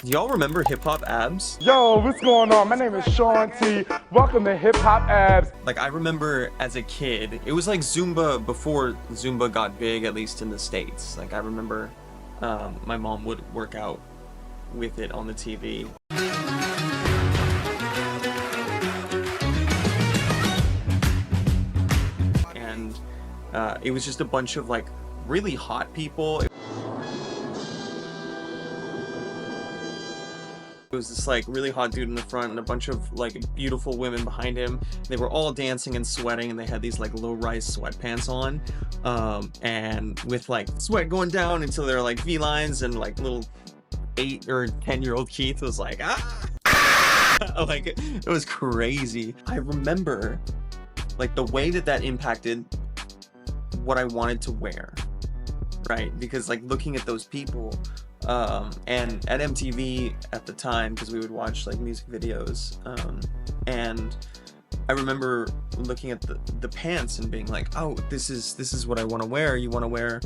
Do y'all remember hip hop abs? Yo, what's going on? My name is Sean T. Welcome to Hip Hop Abs. Like, I remember as a kid, it was like Zumba before Zumba got big, at least in the States. Like, I remember my mom would work out with it on the TV. And it was just a bunch of like really hot people. It was this like really hot dude in the front and a bunch of like beautiful women behind him. They were all dancing and sweating, and they had these like low-rise sweatpants on, and with like sweat going down until they're like V-lines, and like little 8 or 10-year-old Keith was like, ah! Like, it was crazy. I remember like the way that impacted what I wanted to wear, right? Because like looking at those people, and at MTV at the time, because we would watch like music videos, and I remember looking at the pants and being like, oh, this is what I want to wear. You want to wear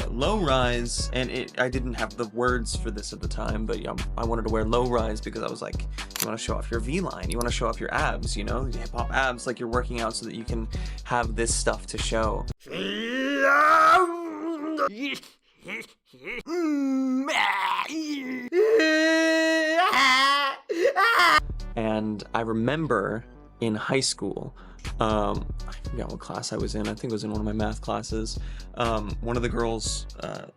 low rise, and I didn't have the words for this at the time, but I wanted to wear low rise because I was like, you want to show off your V-line, you want to show off your abs, you know, hip hop abs, like you're working out so that you can have this stuff to show. And I remember in high school, I forgot what class I was in. I think it was in one of my math classes. One of the girls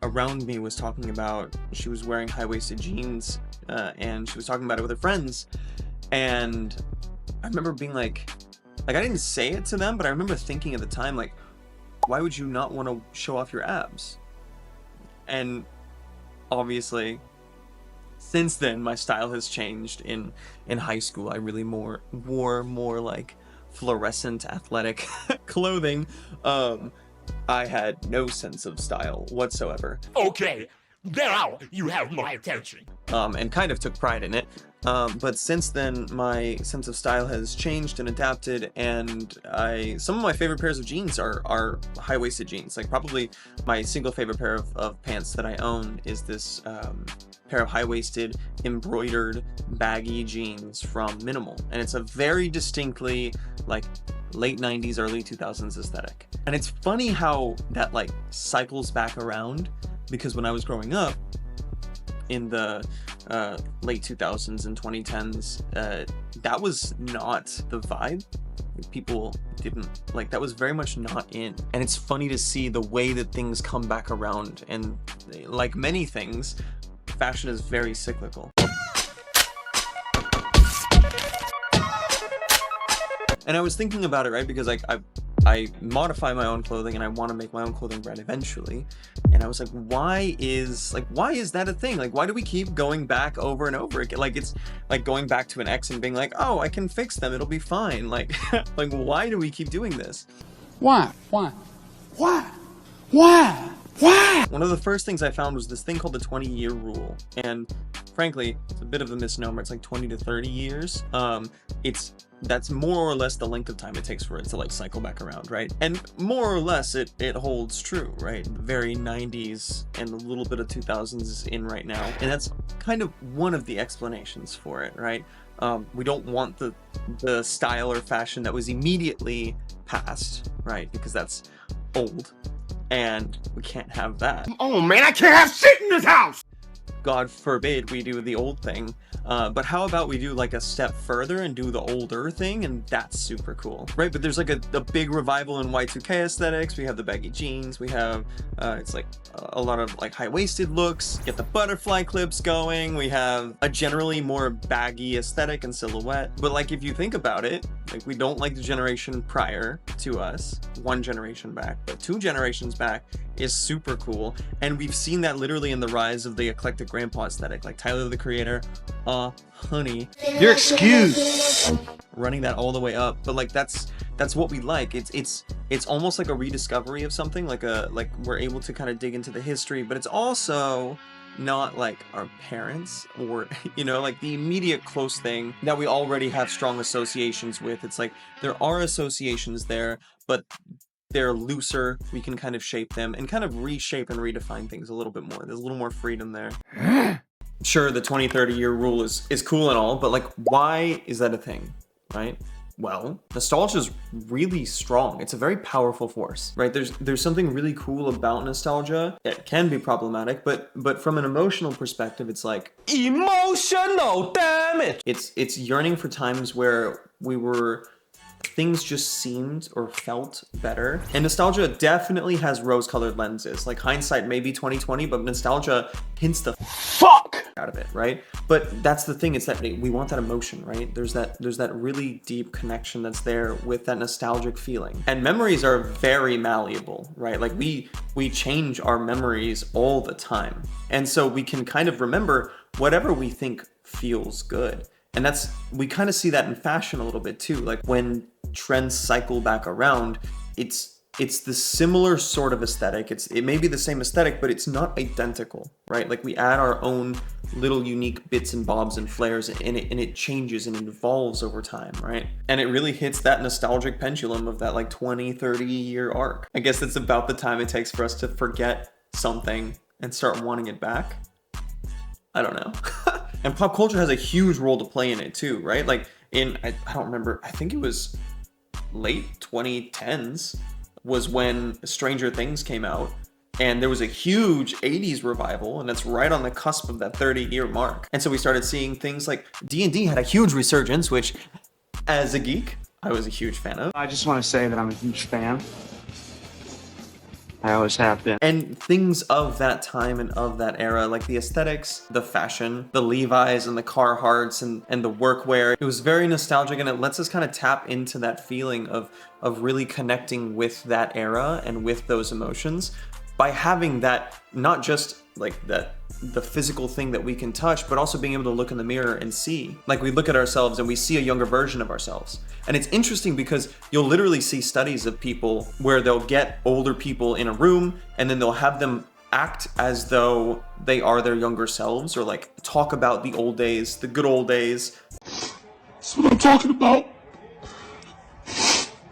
around me was talking about, she was wearing high-waisted jeans, and she was talking about it with her friends. And I remember being like I didn't say it to them, but I remember thinking at the time, like, why would you not want to show off your abs? And obviously, since then, my style has changed. In high school, I really wore more like fluorescent athletic clothing. I had no sense of style whatsoever. Okay, now you have my attention. And kind of took pride in it. But since then, my sense of style has changed and adapted, and some of my favorite pairs of jeans are high-waisted jeans. Like, probably my single favorite pair of pants that I own is this pair of high-waisted, embroidered, baggy jeans from Minimal. And it's a very distinctly, like, late 90s, early 2000s aesthetic. And it's funny how that, like, cycles back around, because when I was growing up, in the late 2000s and 2010s, that was not the vibe. People didn't like, that was very much not in. And it's funny to see the way that things come back around, and like many things, fashion is very cyclical. And I was thinking about it, right, because like I modify my own clothing, and I want to make my own clothing brand eventually. And I was like, why is that a thing? Like, why do we keep going back over and over again? Like, it's like going back to an ex and being like, oh, I can fix them, it'll be fine. Like, like, why do we keep doing this? Why? One of the first things I found was this thing called the 20-year rule. And frankly, it's a bit of a misnomer. It's like 20 to 30 years. That's more or less the length of time it takes for it to like cycle back around, right? And more or less it holds true, right? Very 90s and a little bit of 2000s is in right now. And that's kind of one of the explanations for it, right? We don't want the style or fashion that was immediately past, right? Because that's old, and we can't have that. Oh man, I can't have shit in this house! God forbid we do the old thing. But how about we do like a step further and do the older thing, and that's super cool, right? But there's like a big revival in Y2K aesthetics. We have the baggy jeans, we have it's like a lot of like high-waisted looks, get the butterfly clips going, we have a generally more baggy aesthetic and silhouette. But like, if you think about it, like, we don't like the generation prior to us, one generation back, but 2 generations back is super cool. And we've seen that literally in the rise of the eclectic grandpa aesthetic, like Tyler the Creator, honey, You're excused. running that all the way up. But like, that's what we like. It's almost like a rediscovery of something, like we're able to kind of dig into the history, but it's also not like our parents or, you know, like the immediate close thing that we already have strong associations with. It's like there are associations there, but they're looser. We can kind of shape them and kind of reshape and redefine things a little bit more. There's a little more freedom there. Sure, the 20, 30-year rule is cool and all, but like, why is that a thing, right? Well, nostalgia is really strong. It's a very powerful force, right? There's something really cool about nostalgia. It can be problematic, but from an emotional perspective, it's like Emotional damage. it's yearning for times where things just seemed or felt better. And nostalgia definitely has rose-colored lenses. Like, hindsight may be 2020, but nostalgia hints the fuck out of it, right? But that's the thing, it's that we want that emotion, right? There's that really deep connection that's there with that nostalgic feeling. And memories are very malleable, right? Like, we change our memories all the time. And so we can kind of remember whatever we think feels good. And we kind of see that in fashion a little bit too. Like, when trends cycle back around, it's the similar sort of aesthetic. It may be the same aesthetic, but it's not identical, right? Like, we add our own little unique bits and bobs and flares, and it changes and it evolves over time, right? And it really hits that nostalgic pendulum of that like 20, 30-year arc. I guess that's about the time it takes for us to forget something and start wanting it back. I don't know. And pop culture has a huge role to play in it too, right? Like, I don't remember, I think it was late 2010s was when Stranger Things came out, and there was a huge 80s revival, and that's right on the cusp of that 30-year mark. And so we started seeing things like D&D had a huge resurgence, which, as a geek, I was a huge fan of. I just want to say that I'm a huge fan. I always have been. And things of that time and of that era, like the aesthetics, the fashion, the Levi's and the Carhartts and the workwear. It was very nostalgic, and it lets us kind of tap into that feeling of really connecting with that era and with those emotions by having that, not just like the physical thing that we can touch, but also being able to look in the mirror and see. Like, we look at ourselves and we see a younger version of ourselves. And it's interesting because you'll literally see studies of people where they'll get older people in a room and then they'll have them act as though they are their younger selves, or like talk about the old days, the good old days. That's what I'm talking about.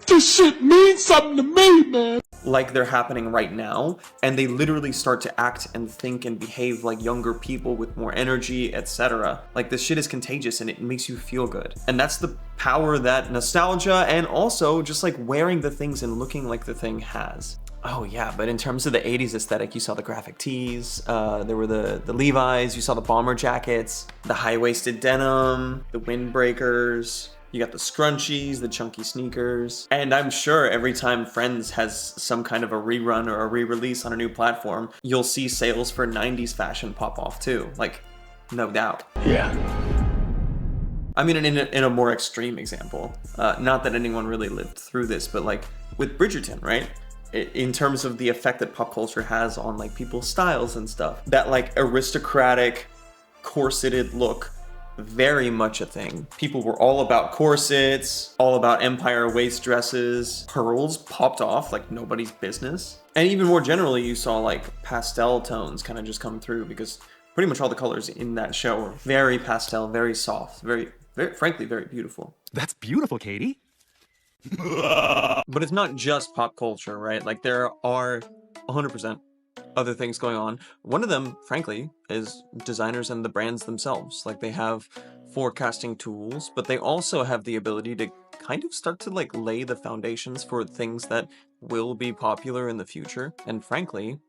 This shit means something to me, man. Like they're happening right now, and they literally start to act and think and behave like younger people with more energy, etc. Like, this shit is contagious and it makes you feel good. And that's the power that nostalgia and also just like wearing the things and looking like the thing has. Oh yeah, but in terms of the 80s aesthetic, you saw the graphic tees, there were the Levi's, you saw the bomber jackets, the high-waisted denim, the windbreakers. You got the scrunchies, the chunky sneakers. And I'm sure every time Friends has some kind of a rerun or a re-release on a new platform, you'll see sales for 90s fashion pop off too. Like, no doubt. Yeah. I mean, in a more extreme example, not that anyone really lived through this, but like with Bridgerton, right? In terms of the effect that pop culture has on like people's styles and stuff, that like aristocratic, corseted look, very much a thing. People were all about corsets, all about empire waist dresses. Pearls popped off like nobody's business. And even more generally, you saw like pastel tones kind of just come through, because pretty much all the colors in that show are very pastel, very soft, very frankly, very beautiful. That's beautiful, Katie. But it's not just pop culture, right? Like, there are 100% other things going on. One of them, frankly, is designers and the brands themselves. Like, they have forecasting tools, but they also have the ability to kind of start to like lay the foundations for things that will be popular in the future. And frankly,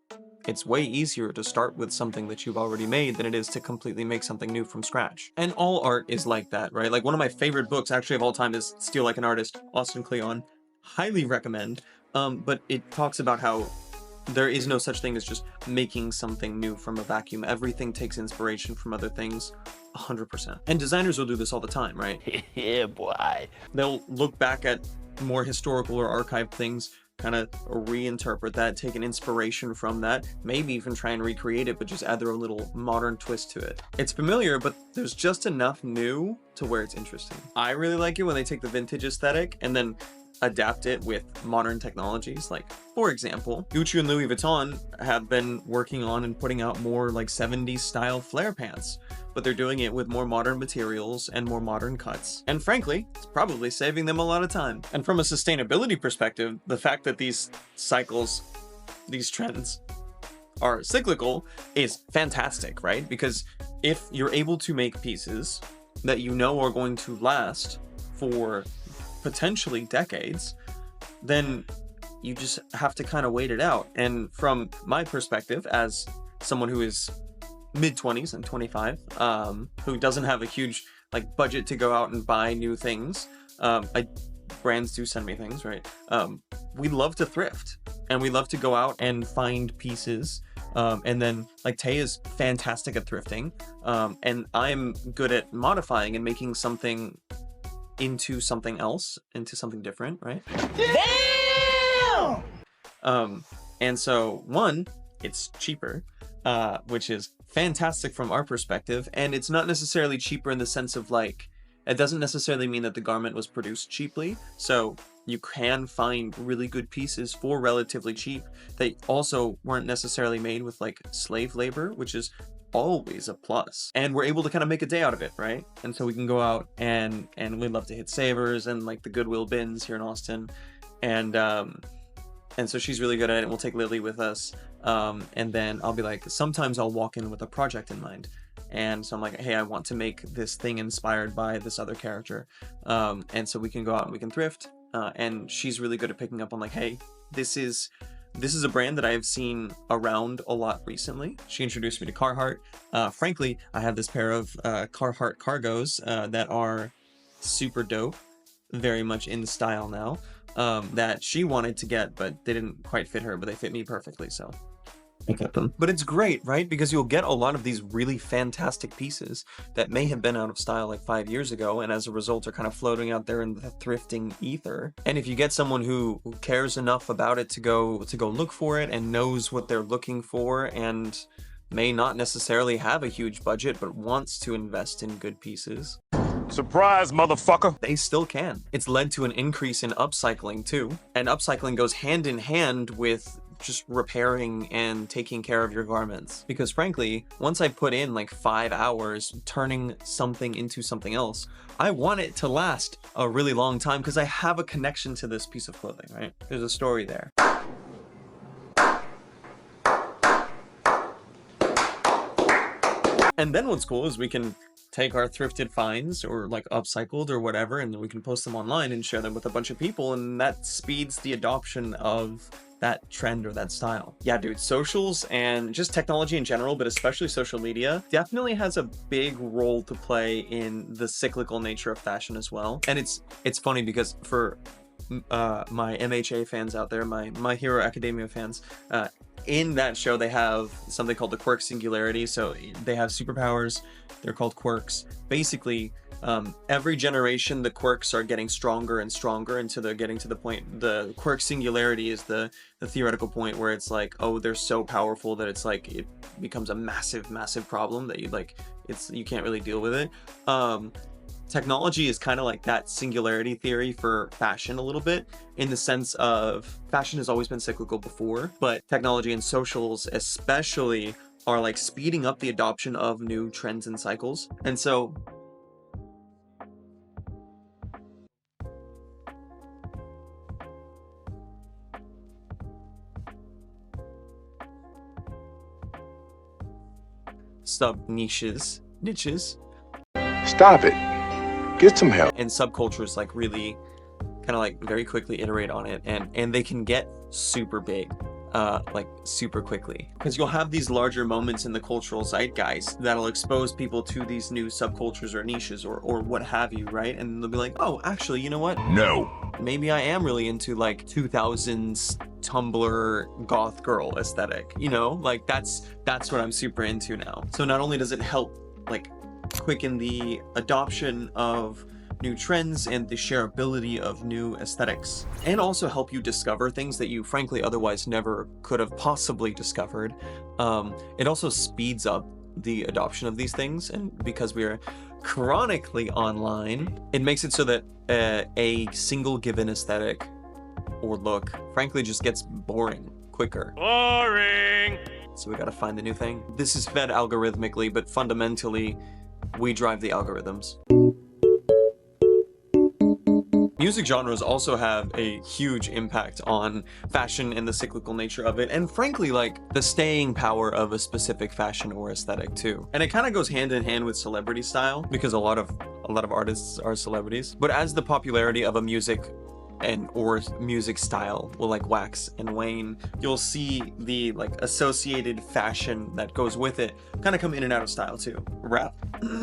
it's way easier to start with something that you've already made than it is to completely make something new from scratch. And all art is like that, right? Like, one of my favorite books actually of all time is Steal Like an Artist, Austin Kleon. Highly recommend. But it talks about how there is no such thing as just making something new from a vacuum. Everything takes inspiration from other things, 100%. And designers will do this all the time, right? Yeah, boy. They'll look back at more historical or archived things, kind of reinterpret that, take an inspiration from that, maybe even try and recreate it, but just add their own little modern twist to it. It's familiar, but there's just enough new to where it's interesting. I really like it when they take the vintage aesthetic and then adapt it with modern technologies. Like, for example, Gucci and Louis Vuitton have been working on and putting out more like 70s style flare pants, but they're doing it with more modern materials and more modern cuts. And frankly, it's probably saving them a lot of time. And from a sustainability perspective, the fact that these cycles, these trends, are cyclical is fantastic, right? Because if you're able to make pieces that you know are going to last for potentially decades, then you just have to kind of wait it out. And from my perspective, as someone who is mid-20s and 25, who doesn't have a huge like budget to go out and buy new things, brands do send me things, right? We love to thrift, and we love to go out and find pieces. And then like Tay is fantastic at thrifting, and I'm good at modifying and making something into something else, into something different, right? Damn! And so one, it's cheaper, which is fantastic from our perspective, and it's not necessarily cheaper in the sense of like, it doesn't necessarily mean that the garment was produced cheaply, so you can find really good pieces for relatively cheap. They also weren't necessarily made with like slave labor, which is always a plus. And we're able to kind of make a day out of it, right? And so we can go out and we love to hit Savers and like the Goodwill bins here in Austin. And so she's really good at it. We'll take Lily with us. And then I'll be like, sometimes I'll walk in with a project in mind. And so I'm like, hey, I want to make this thing inspired by this other character. And so we can go out and we can thrift. And she's really good at picking up on like, hey, this is a brand that I have seen around a lot recently. She introduced me to Carhartt. Frankly, I have this pair of Carhartt cargos that are super dope, very much in style now, that she wanted to get, but they didn't quite fit her, but they fit me perfectly, so I kept them. But it's great, right? Because you'll get a lot of these really fantastic pieces that may have been out of style like 5 years ago, and as a result are kind of floating out there in the thrifting ether. And if you get someone who cares enough about it to go look for it and knows what they're looking for, and may not necessarily have a huge budget but wants to invest in good pieces, Surprise, motherfucker! they still can. It's led to an increase in upcycling too, and upcycling goes hand in hand with just repairing and taking care of your garments. Because frankly, once I put in like 5 hours turning something into something else, I want it to last a really long time because I have a connection to this piece of clothing, right? There's a story there. And then what's cool is we can take our thrifted finds or like upcycled or whatever, and then we can post them online and share them with a bunch of people, and that speeds the adoption of that trend or that style. Yeah, dude, socials and just technology in general, but especially social media, definitely has a big role to play in the cyclical nature of fashion as well. And it's funny because for my MHA fans out there, my Hero Academia fans, in that show they have something called the quirk singularity. So they have superpowers, they're called quirks. Basically, every generation the quirks are getting stronger and stronger until they're getting to the point, the quirk singularity is the theoretical point where it's like, oh, they're so powerful that it's like it becomes a massive problem that you can't really deal with it. Technology is kind of like that singularity theory for fashion a little bit, in the sense of fashion has always been cyclical before, but technology and socials especially are like speeding up the adoption of new trends and cycles. And so niches Stop it. Get some help. and subcultures like really kind of like very quickly iterate on it, and they can get super big like super quickly, because you'll have these larger moments in the cultural zeitgeist that'll expose people to these new subcultures or niches or what have you, right? And they'll be like, oh, actually, you know what, No. maybe I am really into like 2000s Tumblr goth girl aesthetic, you know, like that's what I'm super into now. So not only does it help like quicken the adoption of new trends and the shareability of new aesthetics, and also help you discover things that you frankly otherwise never could have possibly discovered, it also speeds up the adoption of these things. And because we are chronically online, it makes it so that a single given aesthetic or look frankly just gets boring quicker. Boring! So we gotta find the new thing. This is fed algorithmically, but fundamentally we drive the algorithms. Music genres also have a huge impact on fashion and the cyclical nature of it, and frankly, like the staying power of a specific fashion or aesthetic too. And it kind of goes hand in hand with celebrity style, because a lot of artists are celebrities. But as the popularity of a music or music style will like wax and wane, you'll see the like associated fashion that goes with it kind of come in and out of style too. Rap. That's what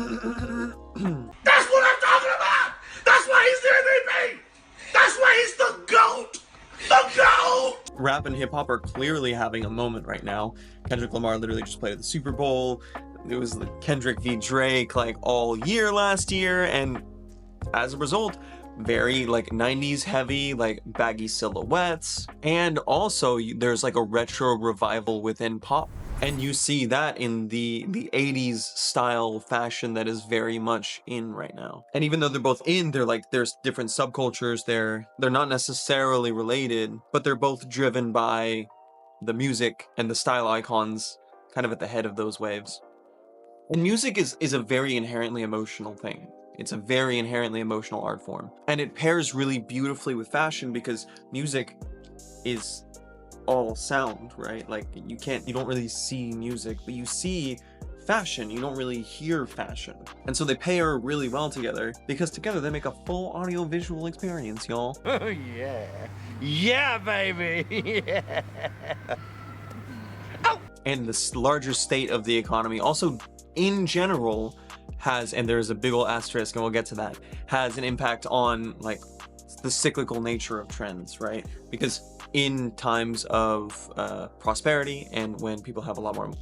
I'm talking about! That's why he's the MVP! That's why he's the GOAT! The GOAT! Rap and hip hop are clearly having a moment right now. Kendrick Lamar literally just played at the Super Bowl. It was like Kendrick v Drake like all year last year, and as a result, very like 90s heavy, like baggy silhouettes. And also there's like a retro revival within pop, and you see that in the 80s style fashion that is very much in right now. And even though they're both in, they're like, there's different subcultures, they're not necessarily related, but they're both driven by the music and the style icons kind of at the head of those waves. And music is a very inherently emotional thing. It's a very inherently emotional art form. And it pairs really beautifully with fashion, because music is all sound, right? Like you don't really see music, but you see fashion. You don't really hear fashion. And so they pair really well together, because together they make a full audio visual experience, y'all. Oh yeah. Yeah, baby. Yeah. And the larger state of the economy also in general has, and there's a big ol' asterisk and we'll get to that, has an impact on like the cyclical nature of trends, right? Because in times of prosperity, and when people have a lot more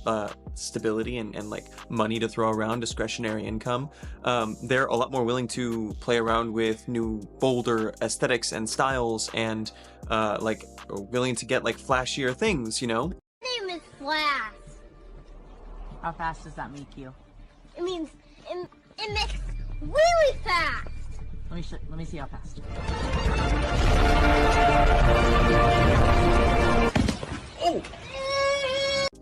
stability and like money to throw around, discretionary income, they're a lot more willing to play around with new, bolder aesthetics and styles, and like willing to get like flashier things, you know? My name is Flash. How fast does that make you? It means it makes really fast. Let me see how fast. Oh!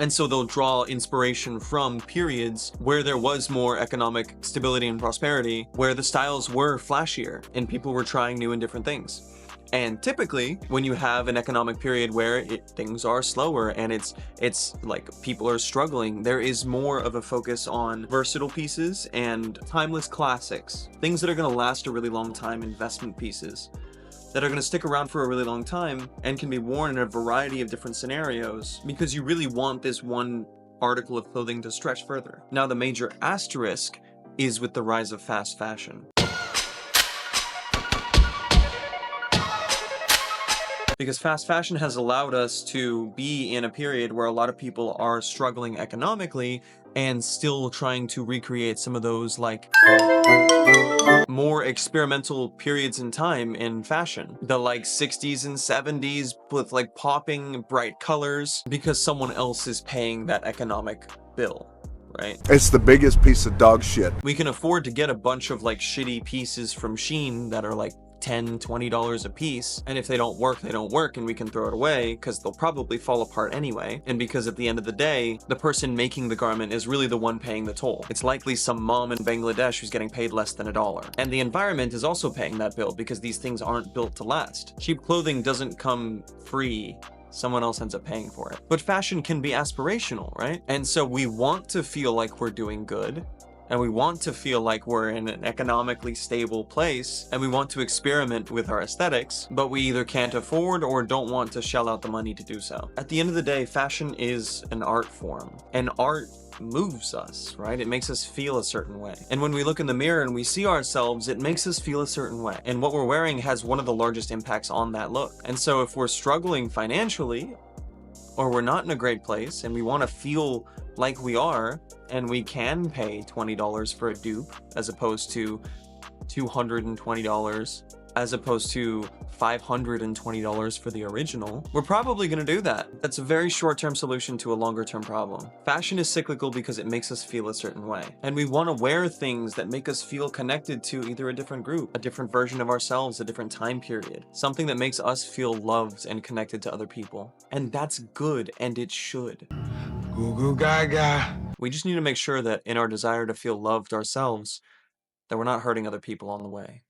And so they'll draw inspiration from periods where there was more economic stability and prosperity, where the styles were flashier and people were trying new and different things. And typically, when you have an economic period where things are slower and it's like people are struggling, there is more of a focus on versatile pieces and timeless classics, things that are going to last a really long time, investment pieces that are going to stick around for a really long time and can be worn in a variety of different scenarios, because you really want this one article of clothing to stretch further. Now, the major asterisk is with the rise of fast fashion. Because fast fashion has allowed us to be in a period where a lot of people are struggling economically and still trying to recreate some of those like more experimental periods in time in fashion. The like 60s and 70s with like popping bright colors, because someone else is paying that economic bill. Right? It's the biggest piece of dog shit. We can afford to get a bunch of like shitty pieces from Shein that are like $10, $20 a piece, and if they don't work, they don't work, and we can throw it away because they'll probably fall apart anyway, and because at the end of the day, the person making the garment is really the one paying the toll. It's likely some mom in Bangladesh who's getting paid less than $1. And the environment is also paying that bill, because these things aren't built to last. Cheap clothing doesn't come free. Someone else ends up paying for it. But fashion can be aspirational, right? And so we want to feel like we're doing good, and we want to feel like we're in an economically stable place, and we want to experiment with our aesthetics, but we either can't afford or don't want to shell out the money to do so. At the end of the day, fashion is an art form, and art moves us, right? It makes us feel a certain way. And when we look in the mirror and we see ourselves, it makes us feel a certain way. And what we're wearing has one of the largest impacts on that look. And so if we're struggling financially, or we're not in a great place and we want to feel like we are, and we can pay $20 for a dupe as opposed to $220, as opposed to $520 for the original, we're probably going to do that. That's a very short-term solution to a longer-term problem. Fashion is cyclical because it makes us feel a certain way. And we want to wear things that make us feel connected to either a different group, a different version of ourselves, a different time period, something that makes us feel loved and connected to other people. And that's good, and it should. Goo goo gaga. We just need to make sure that in our desire to feel loved ourselves, that we're not hurting other people on the way.